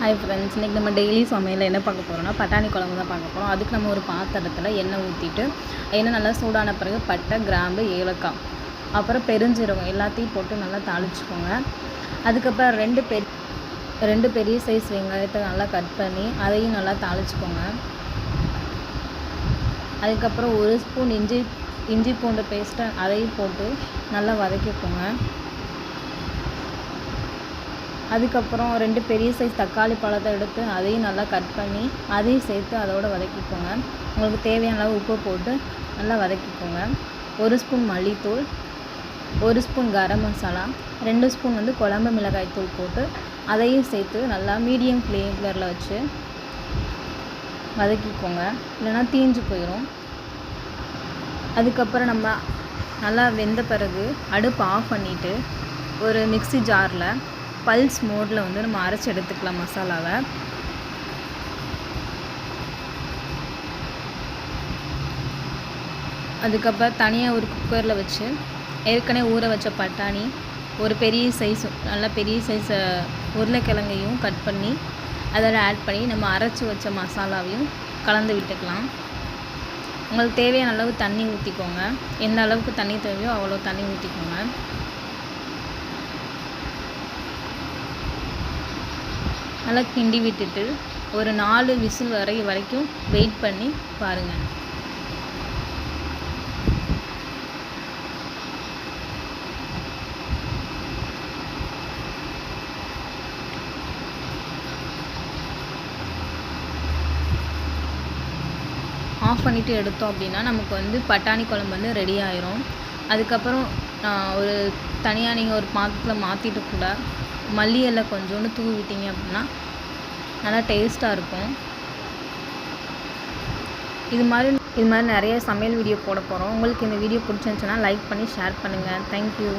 Hi friends, இன்றைக்கி நம்ம daily சமையலில் என்ன பார்க்க போகிறோம்னா பட்டாணி குழம்பு தான் பார்க்க போகிறோம். அதுக்கு நம்ம ஒரு பாத்திரத்தில் எண்ணெய் ஊற்றிட்டு எண்ணெய் நல்லா சூடான பிறகு பட்டை, கிராம்பு, ஏலக்காய், அப்புறம் பெருஞ்சீரகம் எல்லாத்தையும் போட்டு நல்லா தாளிச்சுக்கோங்க. அதுக்கப்புறம் ரெண்டு பெரிய சைஸ் வெங்காயத்தை நல்லா கட் பண்ணி அதையும் நல்லா தாளிச்சுக்கோங்க. அதுக்கப்புறம் 1 ஸ்பூன் இஞ்சி பூண்டு பேஸ்ட்டை அதையும் போட்டு நல்லா வதக்கிக்கோங்க. அதுக்கப்புறம் 2 பெரிய சைஸ் தக்காளி பழத்தை எடுத்து அதையும் நல்லா கட் பண்ணி அதையும் சேர்த்து அதோடு வதக்கிக்கோங்க. உங்களுக்கு தேவையான அளவு உப்பு போட்டு நல்லா வதக்கிக்கோங்க. 1 ஸ்பூன் மல்லித்தூள், 1 ஸ்பூன் கரம் மசாலா, 2 ஸ்பூன் குழம்பு மிளகாய் தூள் போட்டு அதையும் சேர்த்து நல்லா மீடியம் ஃப்ளேமில் வச்சு வதக்கிக்கோங்க, இல்லைன்னா தீஞ்சு போயிடும். அதுக்கப்புறம் நம்ம நல்லா வெந்த பிறகு அடுப்பு ஆஃப் பண்ணிவிட்டு ஒரு மிக்ஸி ஜாரில் பல்ஸ் மோடில் நம்ம அரைச்சி எடுத்துக்கலாம் மசாலாவை. அதுக்கப்புறம் தனியாக ஒரு குக்கரில் வச்சு ஏற்கனவே ஊற வச்ச பட்டாணி, ஒரு நல்ல பெரிய சைஸ் உருளைக்கிழங்கையும் கட் பண்ணி அதில் ஆட் பண்ணி நம்ம அரைச்சி வச்ச மசாலாவையும் கலந்து விட்டுக்கலாம். உங்களுக்கு தேவையான அளவு தண்ணி ஊற்றிக்கோங்க. எந்த அளவுக்கு தண்ணி தேவையோ அவ்வளோ தண்ணி ஊற்றிக்கோங்க. நல்லா கிண்டி விட்டுட்டு ஒரு 4 விசில் வரைக்கும் வெயிட் பண்ணி பாருங்கள். ஆஃப் பண்ணிவிட்டு எடுத்தோம் அப்படின்னா நமக்கு பட்டாணி குழம்பு ரெடி ஆயிரும். அதுக்கப்புறம் ஒரு தனியாக நீங்கள் ஒரு பாத்திரத்தில் மாற்றிட்டு கூட மல்லி இலை கொஞ்சோண்டு தூவி விட்டீங்க அப்படின்னா நல்லா டேஸ்ட்டாக இருக்கும். இது மாதிரி நிறைய சமையல் வீடியோ போட போகிறோம். உங்களுக்கு இந்த வீடியோ பிடிச்சிருந்துச்சுன்னா லைக் பண்ணி ஷேர் பண்ணுங்கள். தேங்க்யூ.